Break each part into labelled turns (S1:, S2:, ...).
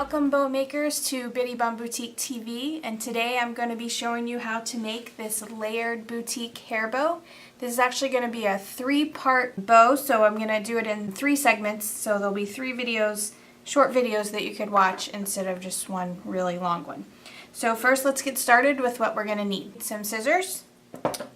S1: Welcome bow makers to Bitty Bum Boutique TV, and today I'm going to be showing you how to make this layered boutique hair bow. This is actually going to be a 3-part bow, so I'm going to do it in 3 segments, so there'll be 3 videos, short videos that you could watch instead of just one really long one. So first let's get started with what we're going to need. Some scissors,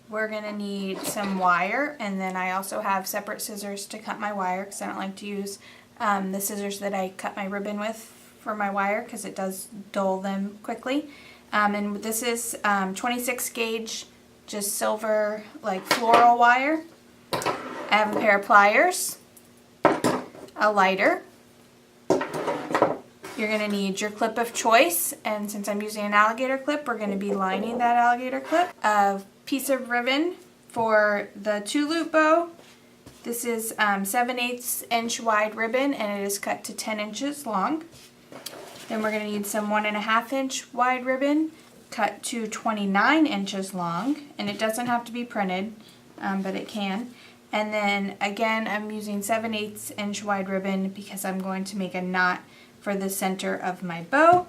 S1: we're going to need some wire, and then I also have separate scissors to cut my wire because I don't like to use the scissors that I cut my ribbon with for my wire because it does dull them quickly. And this is 26 gauge, just silver, like floral wire. I have a pair of pliers, a lighter. You're going to need your clip of choice, and since I'm using an alligator clip, we're going to be lining that alligator clip. A piece of ribbon for the 2-loop bow. This is 7/8 inch wide ribbon, and it is cut to 10 inches long. Then we're going to need some 1.5 inch wide ribbon cut to 29 inches long, and it doesn't have to be printed, but it can. And then again, I'm using 7/8 inch wide ribbon because I'm going to make a knot for the center of my bow.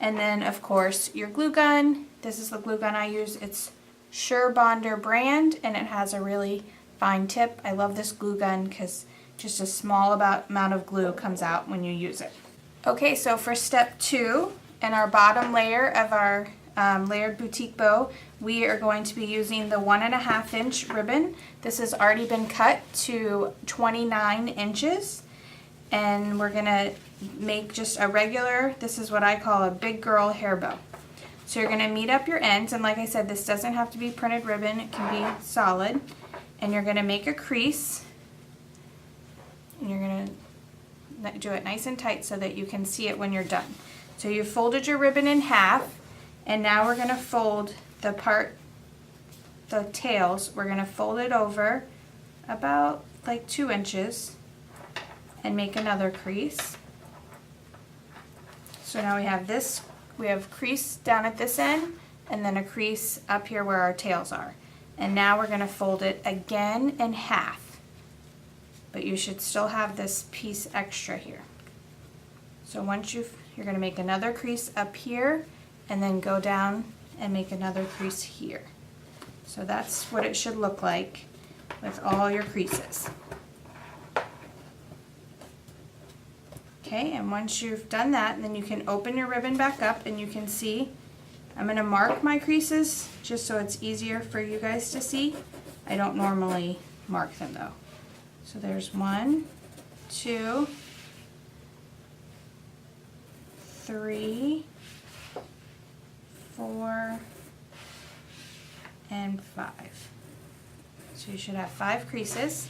S1: And then of course your glue gun. This is the glue gun I use. It's Sure Bonder brand, and it has a really fine tip. I love this glue gun because just a small amount of glue comes out when you use it. Okay, so for step 2, in our bottom layer of our layered boutique bow, we are going to be using the 1.5 inch ribbon. This has already been cut to 29 inches, and we're gonna make just a regular, this is what I call a big girl hair bow. So you're gonna meet up your ends, and like I said, this doesn't have to be printed ribbon, it can be solid. And you're gonna make a crease, and you're gonna do it nice and tight so that you can see it when you're done. So you folded your ribbon in half, and now we're going to fold the tails, we're going to fold it over about like 2 inches and make another crease. So now we have crease down at this end and then a crease up here where our tails are. And now we're going to fold it again in half. But you should still have this piece extra here. So once you're going to make another crease up here and then go down and make another crease here. So that's what it should look like with all your creases. Okay, and once you've done that, then you can open your ribbon back up, and you can see I'm going to mark my creases just so it's easier for you guys to see. I don't normally mark them though. So there's 1, 2, 3, 4, and 5. So you should have 5 creases.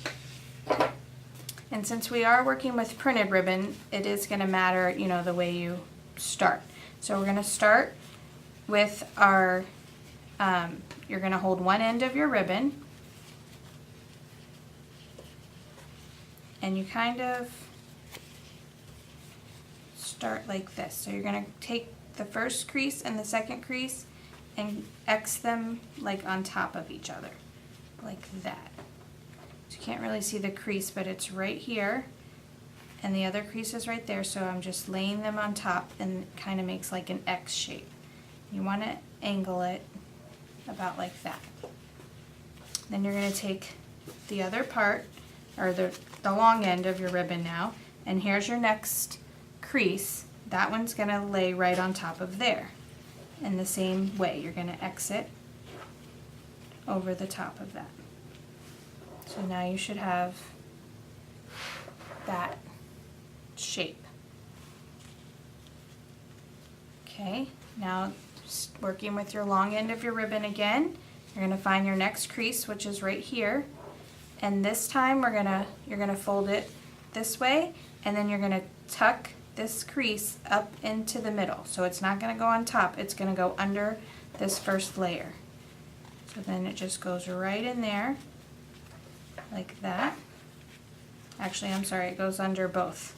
S1: And since we are working with printed ribbon, it is going to matter, you know, the way you start. So we're going to start with our, you're going to hold one end of your ribbon, and you kind of start like this. So you're going to take the first crease and the second crease and X them like on top of each other, like that. So you can't really see the crease, but it's right here, and the other crease is right there, so I'm just laying them on top, and it kind of makes like an X shape. You want to angle it about like that. Then you're going to take the other part, or the long end of your ribbon now, and here's your next crease. That one's going to lay right on top of there. In the same way, you're going to exit over the top of that. So now you should have that shape. Okay, now working with your long end of your ribbon again, you're going to find your next crease, which is right here. And this time you're gonna fold it this way, and then you're gonna tuck this crease up into the middle. So it's not gonna go on top, it's gonna go under this first layer. So then it just goes right in there, like that. Actually, I'm sorry, it goes under both.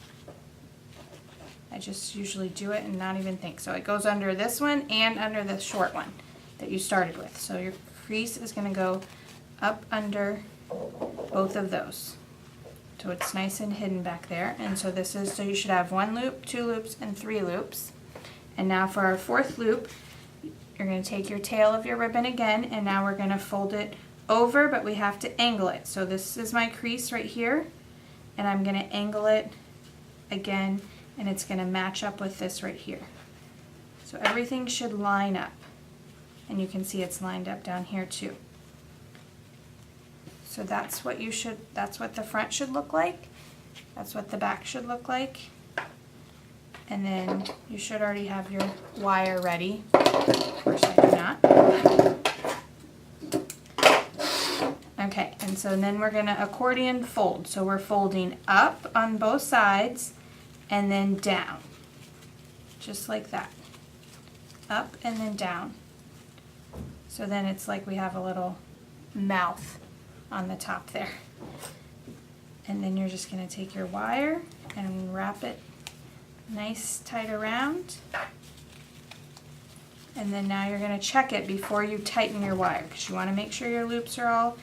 S1: I just usually do it and not even think. So it goes under this one and under the short one that you started with. So your crease is gonna go up under both of those. So it's nice and hidden back there. And so this is, so you should have 1 loop, 2 loops, and 3 loops. And now for our 4th loop, you're going to take your tail of your ribbon again, and now we're going to fold it over, but we have to angle it. So this is my crease right here, and I'm going to angle it again, and it's going to match up with this right here. So everything should line up, and you can see it's lined up down here too. So that's what the front should look like. That's what the back should look like. And then you should already have your wire ready. Of course I do not. Okay, and so then we're gonna accordion fold. So we're folding up on both sides and then down. Just like that. Up and then down. So then it's like we have a little mouth on the top there. And then you're just going to take your wire and wrap it nice tight around. And then now you're going to check it before you tighten your wire, because you want to make sure your loops are all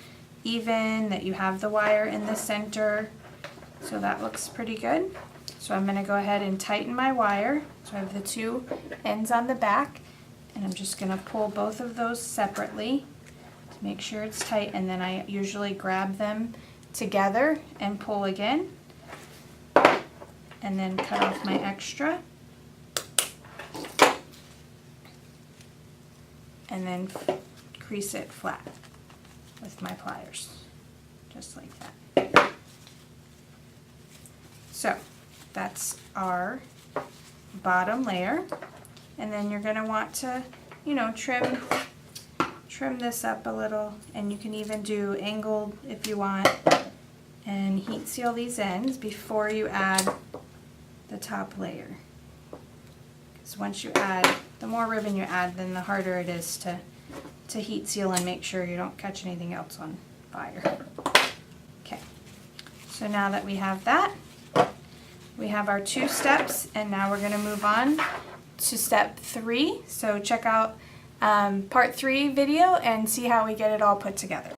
S1: even, that you have the wire in the center. So that looks pretty good. So I'm going to go ahead and tighten my wire. So I have the 2 ends on the back, and I'm just going to pull both of those separately to make sure it's tight, and then I usually grab them together and pull again, and then cut off my extra, and then crease it flat with my pliers, just like that. So that's our bottom layer, and then you're going to want to, you know, trim this up a little, and you can even do angled if you want, and heat seal these ends before you add the top layer. Because once you add, the more ribbon you add, then the harder it is to heat seal and make sure you don't catch anything else on fire. Okay, so now that we have that, we have our 2 steps, and now we're going to move on to step 3. So check out part 3 video and see how we get it all put together.